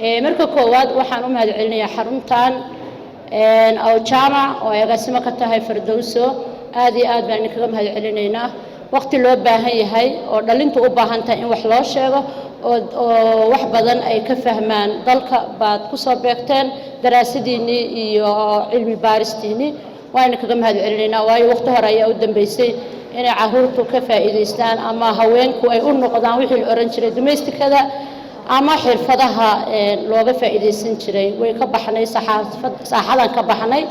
marka koowaad waxaan u mahadcelinayaa xaruntan oo jaamac oo agaasimo ka tahay Firdawso aad iyo aad baan kaga mahadcelinaynaa waqti loo baahan yahay oo dhalintu u baahan tahay in wax loo sheego oo wax badan ay ka fahmaan dalka baad ku soo beegteen daraasadiini iyo cilmi baaristiini waan kaga mahadcelinaynaa waayo waqti hore ayaa u dambeysay in caruurtu ka faa'iideystaan ama haweenku ay u noqdaan wixii la oran jiray domesticada ama xirfadaha looga faa'iideysan jiray way ka baxnay saxadan ka baxnay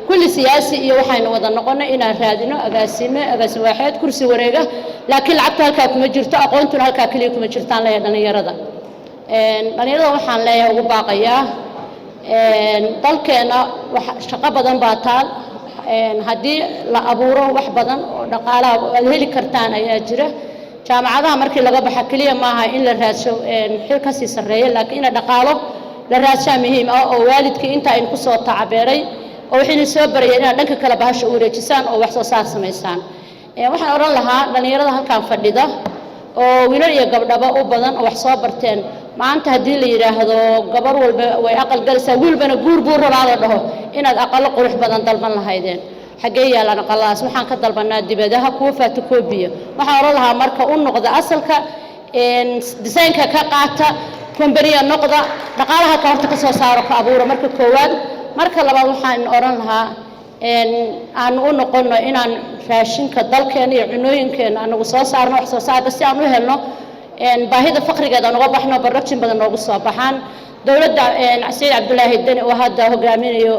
kulli siyaasi iyo waxaynu wada noqonay inaan raadino agaasimo waaxid kursi wareega laakiin lacagta halka kuma jirto aqoontuna halka kaliya kuma jirtaan la dhalinyarada waxaan leeyahay ugu baaqayaa dalkeena shaqo badan baa taal haddii la abuuro wax badan oo dhaqaalaha aad heli kartaan ayaa jira jaamacadaha markii laga baxa kaliya maaha in la raadsho xil ka sii sareeyo laakiin in dhaqaalo la raadshaa muhiim ah oo waalidkii inta ay ku soo tacabeeray oo wixii soo barayay in dhanka kala bahasho u wareejisaan oo wax soo saar sameeyaan waxaan oran lahaa dhalinyarada halkaan fadhida oo wiilal iyo gabdhaba u badan oo wax soo barteen maanta hadii la yiraahdo gabar walba way aqal galsaa wiilbana guur rabaa la dhaho inaad aqal qurux badan dalban lahaydeen xagee yaalan aqalaas waxaan ka dalbanaa dibadaha kuwa photocopy waxaan oran lahaa marka u noqda asalka design-ka ka qaata company noqda dhaqaalaha ka horta ka soo saaro ka abuuro marka koowaad marka labaad waxaan oran lahaa aan u noqono inaan raashinka dalkeena iyo cunooyinkeena anagu soo saarno wax soo saarka si aan u helno baahida faqrigeeda uga baxno production badan noogu soo baxaan dawladda Saciid Cabdullaahi Dani oo hadda hogaaminayo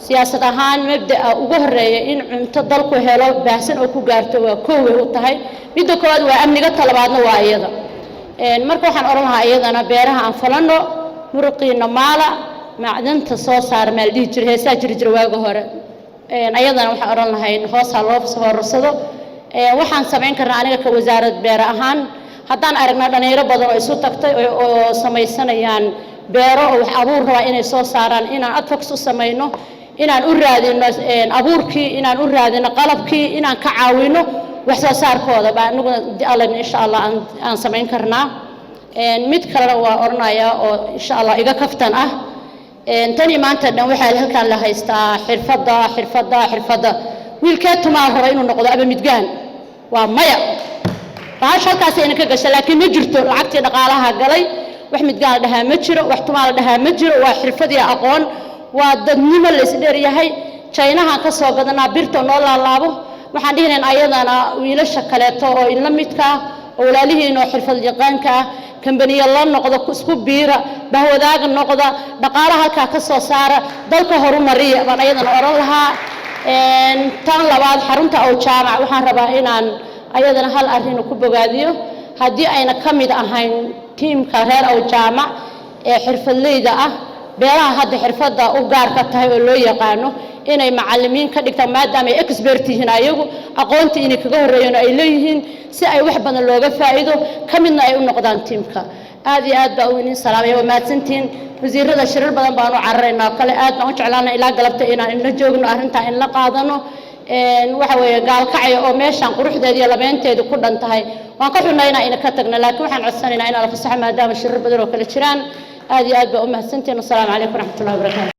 siyaasad ahaan mabda'a ugu horeeya in cunto dalku helo baahsan oo ku gaarto waa koow u tahay midda koowaad waa amniga talabaadna waa iyada marka waxaan oran lahaa iyadana beeraha aan falano muruqiina maala macdanta soo saar meel dhig jir heesaa jir waaga hore ayadana waxaan oran lahayn hoosa loo soo horsado waxaan sameyn karnaa aniga ka wasaaradda beer ahaan haddaan aragna dhalinyaro badan oo isu tagtay oo samaysanayaan beero oo wax abuur raba inay soo saaraan inaan advocacy u sameeyno inaan u raadino abuurkii inaan u raadino qalabkii inaan ka caawino wax soo saarkooda baa anagu insha Allah aan sameyn karnaa mid kale waa oranayaa oo insha Allah iga kaftan ah tani maanta dhan waxa halkaan la haystaa xirfada wiilka tumaa hore inuu noqdo aba midgaan waa maya halkaas ay ka gashay laakiin ma jirto lacagtii dhaqaalaha galay wax midgaan dhahaa ma jiro wax tumaa dhahaa ma jiro waa xirfadii aqoon waa dadnimo la isdheer yahay Chinaha ka soo gadanaa birta noo laalaabo waxaan dhignayn ayadana wiilasha kaleeto oo in la midka oo walaalihiin oo xirfad yaqaanka company la noqdo isku biira bahwadaaga noqda dhaqaalaha halka ka soo saara dalka horumariya baan ayadana oran lahaa tan labaad xarunta oo jaamac waxaan rabaa inaan ayadana hal arrin ku bogaadiyo hadii ayna kamid ahayn teamka reer oo jaamac ee xirfadleyda ah beeraha hadda xirfada u gaar ka tahay oo loo yaqaano inay macallimiin ka dhigtaan maadaama ay expert yihiin ayagu aqoontii inay kaga horeeyeen ay leeyihiin si ay wax badan looga faa'iido kamidna ay u noqdaan teamka aad iyo aad baa u idin salaamay oo maadsantiin wasiirada shirar badan baan u cararaynaa kale aad baan u jeclaanay ilaa galabta inaan la joogno arrinta in la qaadano waxa weeye gaalkacay oo meeshan quruxdeeda iyo labeenteedu ku dhan tahay waan ka xunaynaa in ka tagna laakiin waxaan codsanaynaa in la fasaxo maadaama shirar badan oo kala jiraan aad iyo aad baa u mahadsantiin. Assalaamu calaykum waraxmatullaahi wabarakaatuh.